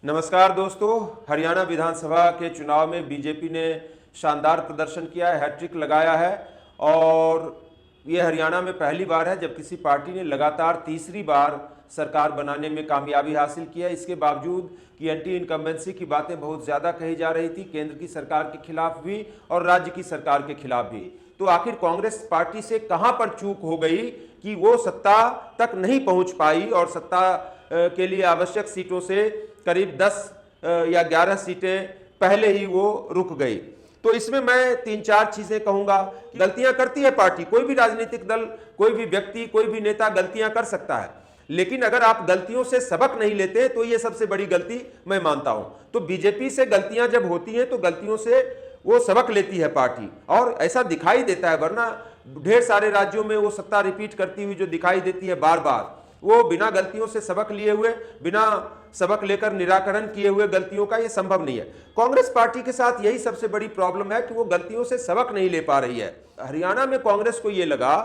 नमस्कार दोस्तों। हरियाणा विधानसभा के चुनाव में बीजेपी ने शानदार प्रदर्शन किया है, हैट्रिक लगाया है और ये हरियाणा में पहली बार है जब किसी पार्टी ने लगातार तीसरी बार सरकार बनाने में कामयाबी हासिल की है। इसके बावजूद कि एंटी इनकम्बेंसी की बातें बहुत ज़्यादा कही जा रही थी, केंद्र की सरकार के खिलाफ भी और राज्य की सरकार के खिलाफ भी। तो आखिर कांग्रेस पार्टी से कहां पर चूक हो गई कि वो सत्ता तक नहीं पहुंच पाई और सत्ता के लिए आवश्यक सीटों से करीब 10 या 11 सीटें पहले ही वो रुक गई। तो इसमें मैं 3-4 चीजें कहूंगा। गलतियां करती है पार्टी, कोई भी राजनीतिक दल, कोई भी व्यक्ति, कोई भी नेता गलतियां कर सकता है, लेकिन अगर आप गलतियों से सबक नहीं लेते तो ये सबसे बड़ी गलती मैं मानता हूं। तो बीजेपी से गलतियां जब होती हैं तो गलतियों से वो सबक लेती है पार्टी, और ऐसा दिखाई देता है, वरना ढेर सारे राज्यों में वो सत्ता रिपीट करती हुई जो दिखाई देती है बार बार, वो बिना गलतियों से सबक लिए हुए, बिना सबक लेकर निराकरण किए हुए गलतियों का ये संभव नहीं है। कांग्रेस पार्टी के साथ यही सबसे बड़ी प्रॉब्लम है कि वो गलतियों से सबक नहीं ले पा रही है। हरियाणा में कांग्रेस को ये लगा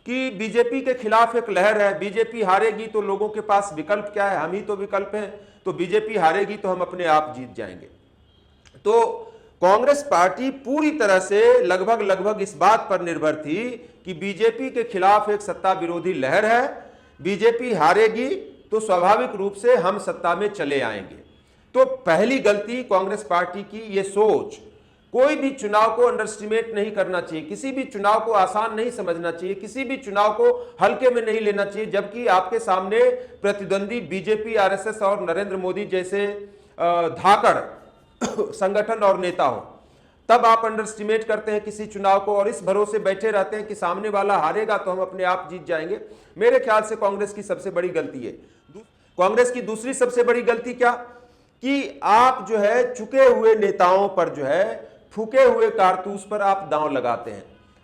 कि बीजेपी के खिलाफ एक लहर है, बीजेपी हारेगी तो लोगों के पास विकल्प क्या है, हम ही तो विकल्प हैं, तो बीजेपी हारेगी तो हम अपने आप जीत जाएंगे। तो कांग्रेस पार्टी पूरी तरह से लगभग इस बात पर निर्भर थी कि बीजेपी के खिलाफ एक सत्ता विरोधी लहर है, बीजेपी हारेगी तो स्वाभाविक रूप से हम सत्ता में चले आएंगे। तो पहली गलती कांग्रेस पार्टी की ये सोच। कोई भी चुनाव को अंडरएस्टिमेट नहीं करना चाहिए, किसी भी चुनाव को आसान नहीं समझना चाहिए, किसी भी चुनाव को हल्के में नहीं लेना चाहिए। जबकि आपके सामने प्रतिद्वंदी बीजेपी, आरएसएस और नरेंद्र मोदी जैसे धाकड़ संगठन और नेता हो, तब आप अंडरएस्टिमेट करते हैं किसी चुनाव को और इस भरोसे बैठे रहते हैं कि सामने वाला हारेगा तो हम अपने आप जीत जाएंगे। मेरे ख्याल से कांग्रेस की सबसे बड़ी गलती है। कांग्रेस की दूसरी सबसे बड़ी गलती क्या कि आप जो है चुके हुए नेताओं पर, जो है फूके हुए कारतूस पर आप दांव लगाते हैं।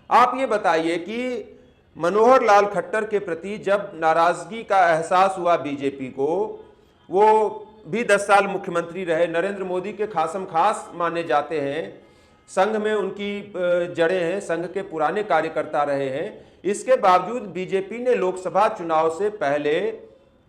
आप ये बताइए कि मनोहर लाल खट्टर के प्रति जब नाराजगी का एहसास हुआ बीजेपी को, वो भी 10 साल मुख्यमंत्री रहे, नरेंद्र मोदी के खासम खास माने जाते हैं, संघ में उनकी जड़ें हैं, संघ के पुराने कार्यकर्ता रहे हैं, इसके बावजूद बीजेपी ने लोकसभा चुनाव से पहले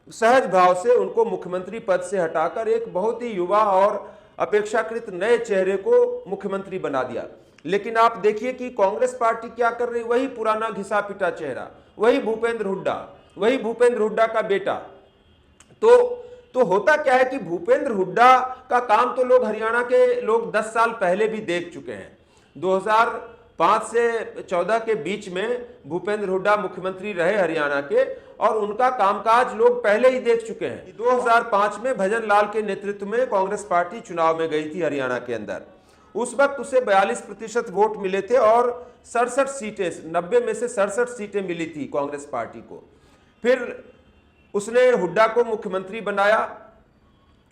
सहज भाव से उनको मुख्यमंत्री पद से हटाकर एक बहुत ही युवा और अपेक्षाकृत नए चेहरे को मुख्यमंत्री बना दिया। लेकिन आप देखिए कि कांग्रेस पार्टी क्या कर रही, वही पुराना घिसा पिटा चेहरा, वही भूपेंद्र हुड्डा का बेटा। तो होता क्या है कि भूपेंद्र हुड्डा का काम तो लोग, हरियाणा के लोग 10 साल पहले भी देख चुके हैं। 2005 से 14 के बीच में भूपेंद्र हुड्डा मुख्यमंत्री रहे हरियाणा के, और उनका कामकाज लोग पहले ही देख चुके हैं। 2005 में भजन लाल के नेतृत्व में कांग्रेस पार्टी चुनाव में गई थी हरियाणा के अंदर। उस वक्त उसे 42% वोट मिले थे और 67 सीटें, 90 में से 67 सीटें मिली थी कांग्रेस पार्टी को। फिर उसने हुड्डा को मुख्यमंत्री बनाया,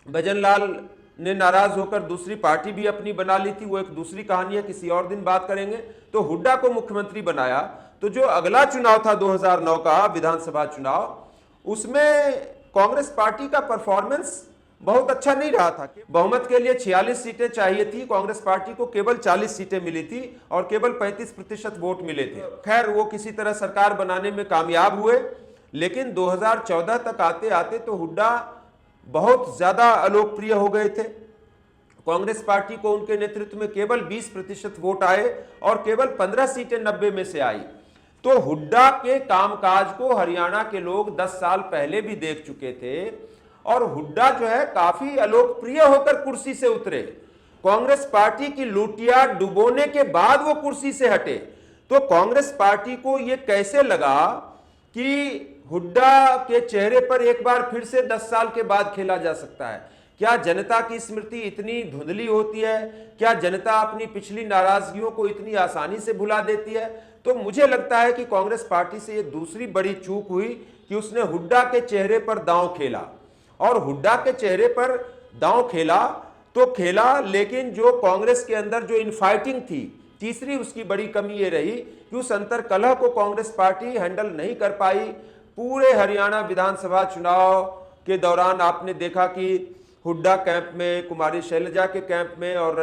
भजन लाल ने नाराज होकर दूसरी पार्टी भी अपनी बना ली थी, वो एक दूसरी कहानी है, किसी और दिन बात करेंगे। तो हुड्डा को मुख्यमंत्री बनाया, तो जो अगला चुनाव था 2009 का विधानसभा चुनाव, उसमें कांग्रेस पार्टी का परफॉर्मेंस बहुत अच्छा नहीं रहा था। बहुमत के लिए 46 सीटें चाहिए थी, कांग्रेस पार्टी को केवल 40 सीटें मिली थी और केवल 35% वोट मिले थे। खैर, वो किसी तरह सरकार बनाने में कामयाब हुए, लेकिन 2014 तक आते आते तो हुड्डा बहुत ज्यादा अलोकप्रिय हो गए थे। कांग्रेस पार्टी को उनके नेतृत्व में केवल 20% वोट आए और केवल 15 सीटें 90 में से आई। तो हुड्डा के कामकाज को हरियाणा के लोग 10 साल पहले भी देख चुके थे, और हुड्डा जो है काफी अलोकप्रिय होकर कुर्सी से उतरे। कांग्रेस पार्टी की लूटिया डुबोने के बाद वो कुर्सी से हटे। तो कांग्रेस पार्टी को ये कैसे लगा कि हुड्डा के चेहरे पर एक बार फिर से 10 साल के बाद खेला जा सकता है? क्या जनता की स्मृति इतनी धुंधली होती है? क्या जनता अपनी पिछली नाराजगियों को इतनी आसानी से भुला देती है? तो मुझे लगता है कि कांग्रेस पार्टी से ये दूसरी बड़ी चूक हुई कि उसने हुड्डा के चेहरे पर दांव खेला, और हुड्डा के चेहरे पर दांव खेला तो खेला, लेकिन जो कांग्रेस के अंदर जो इनफाइटिंग थी, तीसरी उसकी बड़ी कमी ये रही कि उस अंतर्कलह को कांग्रेस पार्टी हैंडल नहीं कर पाई। पूरे हरियाणा विधानसभा चुनाव के दौरान आपने देखा कि हुड्डा कैंप में, कुमारी शैलजा के कैंप में और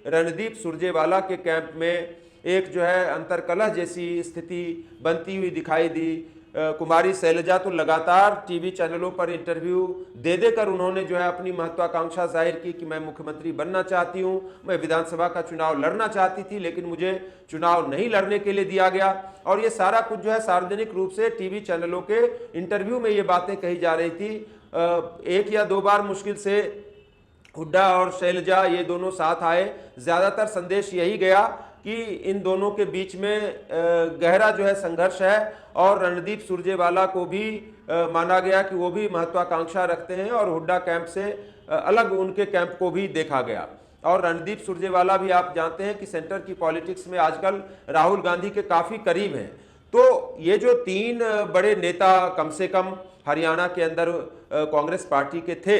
रणदीप सुरजेवाला के कैंप में एक जो है अंतर्कलह जैसी स्थिति बनती हुई दिखाई दी। कुमारी शैलजा तो लगातार टीवी चैनलों पर इंटरव्यू दे देकर उन्होंने जो है अपनी महत्वाकांक्षा जाहिर की कि मैं मुख्यमंत्री बनना चाहती हूं, मैं विधानसभा का चुनाव लड़ना चाहती थी, लेकिन मुझे चुनाव नहीं लड़ने के लिए दिया गया। और ये सारा कुछ जो है सार्वजनिक रूप से टीवी चैनलों के इंटरव्यू में ये बातें कही जा रही थी। एक या दो बार मुश्किल से हुड्डा और शैलजा ये दोनों साथ आए। ज़्यादातर संदेश यही गया कि इन दोनों के बीच में गहरा जो है संघर्ष है, और रणदीप सुरजेवाला को भी माना गया कि वो भी महत्वाकांक्षा रखते हैं, और हुड्डा कैंप से अलग उनके कैंप को भी देखा गया। और रणदीप सुरजेवाला भी आप जानते हैं कि सेंटर की पॉलिटिक्स में आजकल राहुल गांधी के काफ़ी करीब हैं। तो ये जो तीन बड़े नेता कम से कम हरियाणा के अंदर कांग्रेस पार्टी के थे,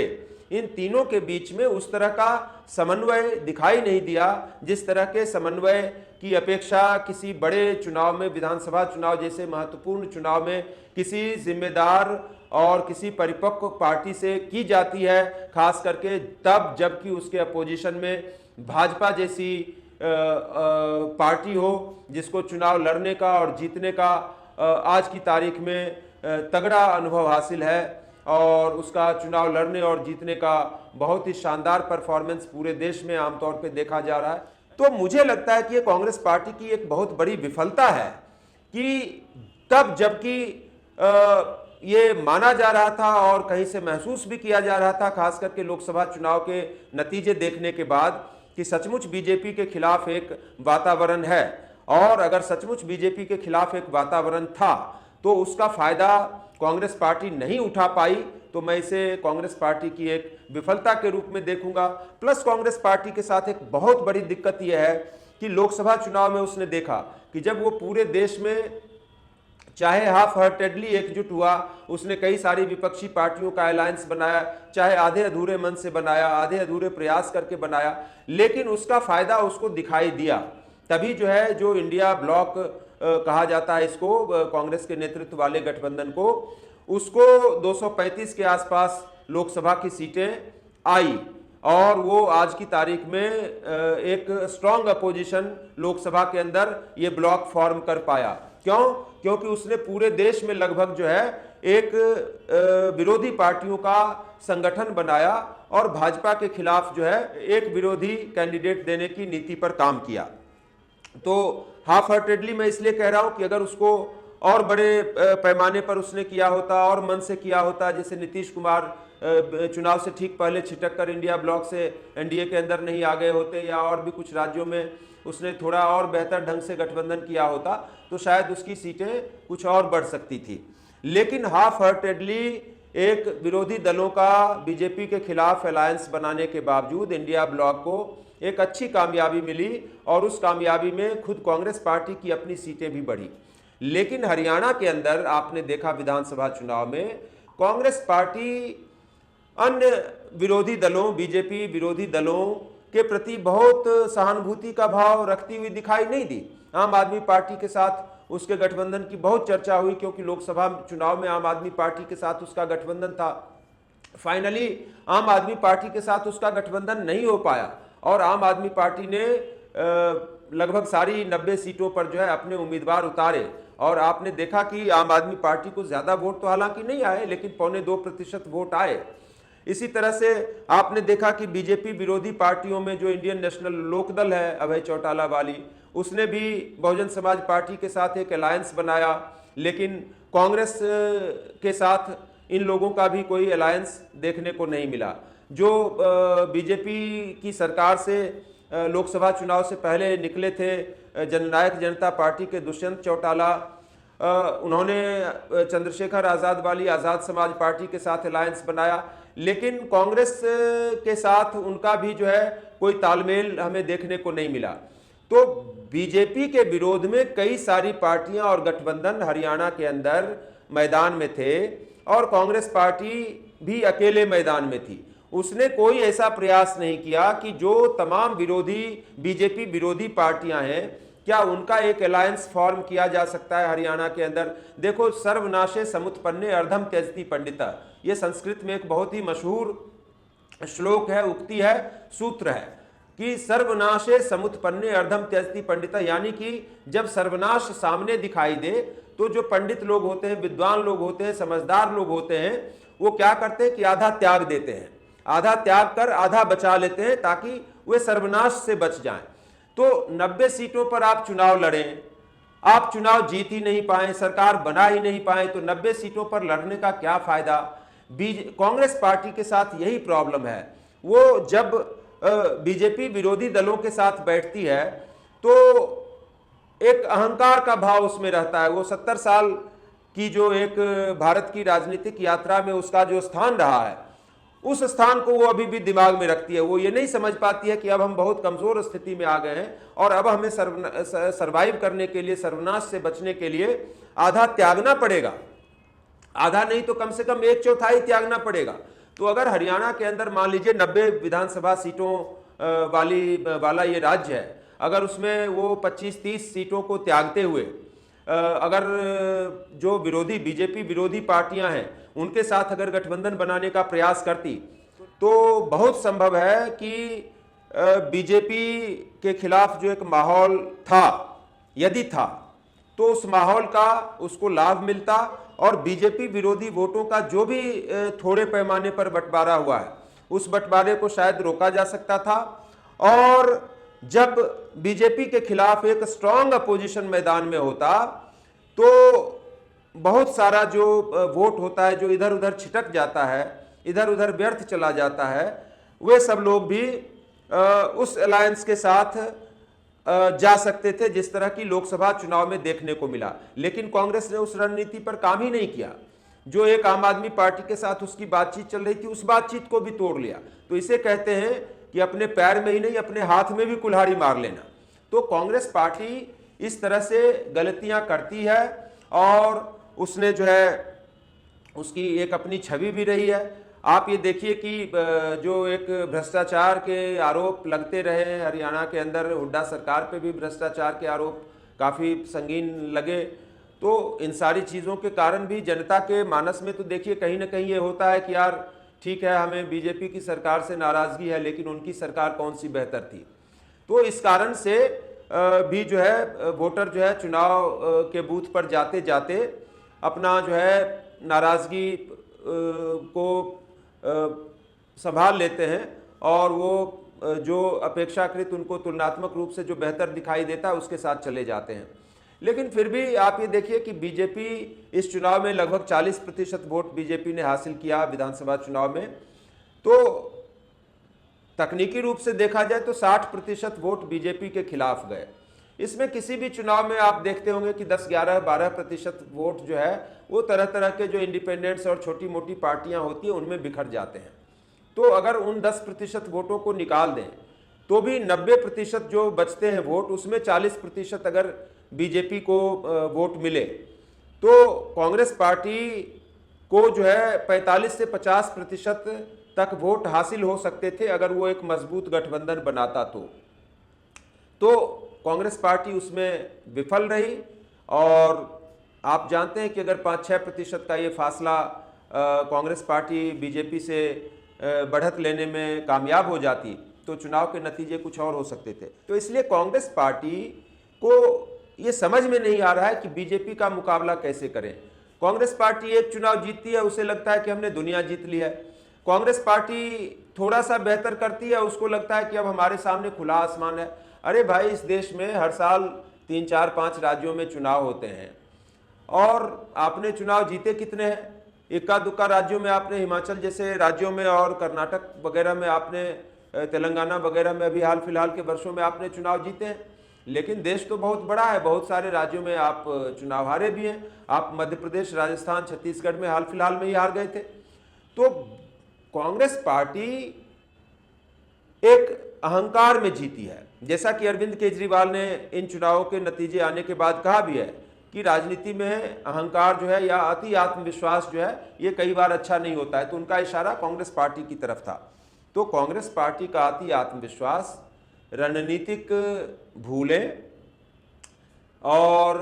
इन तीनों के बीच में उस तरह का समन्वय दिखाई नहीं दिया जिस तरह के समन्वय की अपेक्षा किसी बड़े चुनाव में, विधानसभा चुनाव जैसे महत्वपूर्ण चुनाव में किसी जिम्मेदार और किसी परिपक्व पार्टी से की जाती है, खास करके तब जबकि उसके अपोजिशन में भाजपा जैसी पार्टी हो जिसको चुनाव लड़ने का और जीतने का आज की तारीख में तगड़ा अनुभव हासिल है, और उसका चुनाव लड़ने और जीतने का बहुत ही शानदार परफॉर्मेंस पूरे देश में आमतौर पे देखा जा रहा है। तो मुझे लगता है कि ये कांग्रेस पार्टी की एक बहुत बड़ी विफलता है कि तब जबकि ये माना जा रहा था और कहीं से महसूस भी किया जा रहा था, खास करके लोकसभा चुनाव के नतीजे देखने के बाद, कि सचमुच बीजेपी के खिलाफ एक वातावरण है, और अगर सचमुच बीजेपी के खिलाफ एक वातावरण था तो उसका फायदा कांग्रेस पार्टी नहीं उठा पाई। तो मैं इसे कांग्रेस पार्टी की एक विफलता के रूप में देखूंगा। प्लस कांग्रेस पार्टी के साथ एक बहुत बड़ी दिक्कत यह है कि लोकसभा चुनाव में उसने देखा कि जब वो पूरे देश में चाहे हाफ हार्टेडली एकजुट हुआ, उसने कई सारी विपक्षी पार्टियों का अलायंस बनाया, चाहे आधे अधूरे मन से बनाया, आधे अधूरे प्रयास करके बनाया, लेकिन उसका फायदा उसको दिखाई दिया। तभी जो है जो इंडिया ब्लॉक कहा जाता है इसको, कांग्रेस के नेतृत्व वाले गठबंधन को, उसको 235 के आसपास लोकसभा की सीटें आई, और वो आज की तारीख में एक स्ट्रांग अपोजिशन लोकसभा के अंदर ये ब्लॉक फॉर्म कर पाया। क्यों? क्योंकि उसने पूरे देश में लगभग जो है एक विरोधी पार्टियों का संगठन बनाया और भाजपा के खिलाफ जो है एक विरोधी कैंडिडेट देने की नीति पर काम किया। तो हाफ हार्टेडली मैं इसलिए कह रहा हूं कि अगर उसको और बड़े पैमाने पर उसने किया होता और मन से किया होता, जैसे नीतीश कुमार चुनाव से ठीक पहले छिटक कर इंडिया ब्लॉक से एनडीए के अंदर नहीं आ गए होते, या और भी कुछ राज्यों में उसने थोड़ा और बेहतर ढंग से गठबंधन किया होता, तो शायद उसकी सीटें कुछ और बढ़ सकती थी। लेकिन हाफ हार्टेडली एक विरोधी दलों का बीजेपी के खिलाफ अलायंस बनाने के बावजूद इंडिया ब्लॉक को एक अच्छी कामयाबी मिली, और उस कामयाबी में खुद कांग्रेस पार्टी की अपनी सीटें भी बढ़ी। लेकिन हरियाणा के अंदर आपने देखा विधानसभा चुनाव में कांग्रेस पार्टी अन्य विरोधी दलों, बीजेपी विरोधी दलों के प्रति बहुत सहानुभूति का भाव रखती हुई दिखाई नहीं दी। आम आदमी पार्टी के साथ उसके गठबंधन की बहुत चर्चा हुई, क्योंकि लोकसभा चुनाव में आम आदमी पार्टी के साथ उसका गठबंधन था। फाइनली आम आदमी पार्टी के साथ उसका गठबंधन नहीं हो पाया, और आम आदमी पार्टी ने लगभग सारी 90 सीटों पर जो है अपने उम्मीदवार उतारे, और आपने देखा कि आम आदमी पार्टी को ज्यादा वोट तो हालांकि नहीं आए, लेकिन 0.25% वोट आए। इसी तरह से आपने देखा कि बीजेपी विरोधी पार्टियों में जो इंडियन नेशनल लोकदल है अभय चौटाला वाली, उसने भी बहुजन समाज पार्टी के साथ एक अलायंस बनाया, लेकिन कांग्रेस के साथ इन लोगों का भी कोई अलायंस देखने को नहीं मिला। जो बीजेपी की सरकार से लोकसभा चुनाव से पहले निकले थे जननायक जनता पार्टी के दुष्यंत चौटाला, उन्होंने चंद्रशेखर आज़ाद वाली आज़ाद समाज पार्टी के साथ अलायंस बनाया, लेकिन कांग्रेस के साथ उनका भी जो है कोई तालमेल हमें देखने को नहीं मिला। तो बीजेपी के विरोध में कई सारी पार्टियां और गठबंधन हरियाणा के अंदर मैदान में थे, और कांग्रेस पार्टी भी अकेले मैदान में थी। उसने कोई ऐसा प्रयास नहीं किया कि जो तमाम विरोधी बीजेपी विरोधी पार्टियां हैं, क्या उनका एक अलायंस फॉर्म किया जा सकता है हरियाणा के अंदर। देखो, सर्वनाशे समुत्पन्ने अर्धम त्यजति पंडिता, ये संस्कृत में एक बहुत ही मशहूर श्लोक है, उक्ति है, सूत्र है। कि सर्वनाशे समुत्पन्ने अर्धम त्यजति पंडिता, यानी कि जब सर्वनाश सामने दिखाई दे तो जो पंडित लोग होते हैं, विद्वान लोग होते हैं, समझदार लोग होते हैं, वो क्या करते हैं कि आधा त्याग देते हैं, आधा त्याग कर आधा बचा लेते हैं ताकि वे सर्वनाश से बच जाएं। तो 90 सीटों पर आप चुनाव लड़ें, आप चुनाव जीत ही नहीं पाए, सरकार बना ही नहीं पाए, तो 90 सीटों पर लड़ने का क्या फायदा। कांग्रेस पार्टी के साथ यही प्रॉब्लम है। वो जब बीजेपी विरोधी दलों के साथ बैठती है तो एक अहंकार का भाव उसमें रहता है। वो 70 साल की जो एक भारत की राजनीतिक यात्रा में उसका जो स्थान रहा है, उस स्थान को वो अभी भी दिमाग में रखती है। वो ये नहीं समझ पाती है कि अब हम बहुत कमजोर स्थिति में आ गए हैं और अब हमें सर्वाइव करने के लिए, सर्वनाश से बचने के लिए आधा त्यागना पड़ेगा, आधा नहीं तो कम से कम 1/4 त्यागना पड़ेगा। तो अगर हरियाणा के अंदर मान लीजिए 90 विधानसभा सीटों वाला ये राज्य है, अगर उसमें वो 25-30 सीटों को त्यागते हुए अगर जो विरोधी बीजेपी विरोधी पार्टियां हैं उनके साथ अगर गठबंधन बनाने का प्रयास करती तो बहुत संभव है कि बीजेपी के खिलाफ जो एक माहौल था, यदि था, तो उस माहौल का उसको लाभ मिलता और बीजेपी विरोधी वोटों का जो भी थोड़े पैमाने पर बंटवारा हुआ है उस बंटवारे को शायद रोका जा सकता था। और जब बीजेपी के खिलाफ एक स्ट्रांग अपोजिशन मैदान में होता तो बहुत सारा जो वोट होता है, जो इधर उधर छिटक जाता है, इधर उधर व्यर्थ चला जाता है, वे सब लोग भी उस अलायंस के साथ जा सकते थे जिस तरह की लोकसभा चुनाव में देखने को मिला। लेकिन कांग्रेस ने उस रणनीति पर काम ही नहीं किया। जो एक आम आदमी पार्टी के साथ उसकी बातचीत चल रही थी, उस बातचीत को भी तोड़ लिया। तो इसे कहते हैं कि अपने पैर में ही नहीं अपने हाथ में भी कुल्हाड़ी मार लेना। तो कांग्रेस पार्टी इस तरह से गलतियां करती है और उसने जो है उसकी एक अपनी छवि भी रही है। आप ये देखिए कि जो एक भ्रष्टाचार के आरोप लगते रहे हरियाणा के अंदर, हुड्डा सरकार पे भी भ्रष्टाचार के आरोप काफ़ी संगीन लगे। तो इन सारी चीज़ों के कारण भी जनता के मानस में तो देखिए कहीं ना कहीं ये होता है कि यार ठीक है, हमें बीजेपी की सरकार से नाराज़गी है, लेकिन उनकी सरकार कौन सी बेहतर थी। तो इस कारण से भी जो है वोटर जो है चुनाव के बूथ पर जाते जाते अपना जो है नाराज़गी को संभाल लेते हैं और वो जो अपेक्षाकृत उनको तुलनात्मक रूप से जो बेहतर दिखाई देता है उसके साथ चले जाते हैं। लेकिन फिर भी आप ये देखिए कि बीजेपी इस चुनाव में लगभग 40% वोट बीजेपी ने हासिल किया विधानसभा चुनाव में। तो तकनीकी रूप से देखा जाए तो 60% वोट बीजेपी के खिलाफ गए। इसमें किसी भी चुनाव में आप देखते होंगे कि 10, 11, 12% वोट जो है वो तरह तरह के जो इंडिपेंडेंट्स और छोटी मोटी पार्टियां होती हैं उनमें बिखर जाते हैं। तो अगर उन 10% वोटों को निकाल दें तो भी 90% जो बचते हैं वोट, उसमें 40% अगर बीजेपी को वोट मिले तो कांग्रेस पार्टी को जो है 45 से 50% तक वोट हासिल हो सकते थे अगर वो एक मजबूत गठबंधन बनाता। तो कांग्रेस पार्टी उसमें विफल रही और आप जानते हैं कि अगर 5-6% का ये फासला कांग्रेस पार्टी बीजेपी से बढ़त लेने में कामयाब हो जाती तो चुनाव के नतीजे कुछ और हो सकते थे। तो इसलिए कांग्रेस पार्टी को ये समझ में नहीं आ रहा है कि बीजेपी का मुकाबला कैसे करें। कांग्रेस पार्टी एक चुनाव जीतती है, उसे लगता है कि हमने दुनिया जीत ली है। कांग्रेस पार्टी थोड़ा सा बेहतर करती है, उसको लगता है कि अब हमारे सामने खुला आसमान है। अरे भाई, इस देश में हर साल 3, 4, 5 राज्यों में चुनाव होते हैं और आपने चुनाव जीते कितने हैं? इक्का दुक्का राज्यों में आपने, हिमाचल जैसे राज्यों में और कर्नाटक वगैरह में आपने, तेलंगाना वगैरह में अभी हाल फिलहाल के वर्षों में आपने चुनाव जीते हैं। लेकिन देश तो बहुत बड़ा है, बहुत सारे राज्यों में आप चुनाव हारे भी हैं। आप मध्य प्रदेश, राजस्थान, छत्तीसगढ़ में हाल फिलहाल में ही हार गए थे। तो कांग्रेस पार्टी एक अहंकार में जीती है, जैसा कि अरविंद केजरीवाल ने इन चुनावों के नतीजे आने के बाद कहा भी है कि राजनीति में अहंकार जो है या अति आत्मविश्वास जो है ये कई बार अच्छा नहीं होता है। तो उनका इशारा कांग्रेस पार्टी की तरफ था। तो कांग्रेस पार्टी का अति आत्मविश्वास, रणनीतिक भूलें और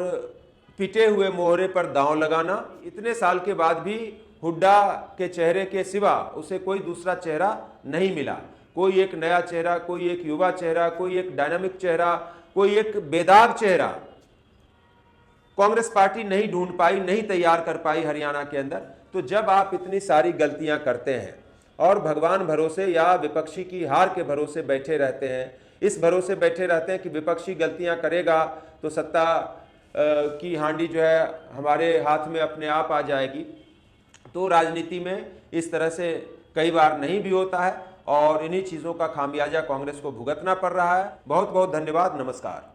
पिटे हुए मोहरे पर दांव लगाना, इतने साल के बाद भी हुड्डा के चेहरे के सिवा उसे कोई दूसरा चेहरा नहीं मिला। कोई एक नया चेहरा, कोई एक युवा चेहरा, कोई एक डायनामिक चेहरा, कोई एक बेदाग चेहरा कांग्रेस पार्टी नहीं ढूंढ पाई, नहीं तैयार कर पाई हरियाणा के अंदर। तो जब आप इतनी सारी गलतियां करते हैं और भगवान भरोसे या विपक्षी की हार के भरोसे बैठे रहते हैं, इस भरोसे बैठे रहते हैं कि विपक्षी गलतियां करेगा तो सत्ता की हांडी जो है हमारे हाथ में अपने आप आ जाएगी, तो राजनीति में इस तरह से कई बार नहीं भी होता है और इन्हीं चीज़ों का खामियाजा कांग्रेस को भुगतना पड़ रहा है। बहुत बहुत धन्यवाद, नमस्कार।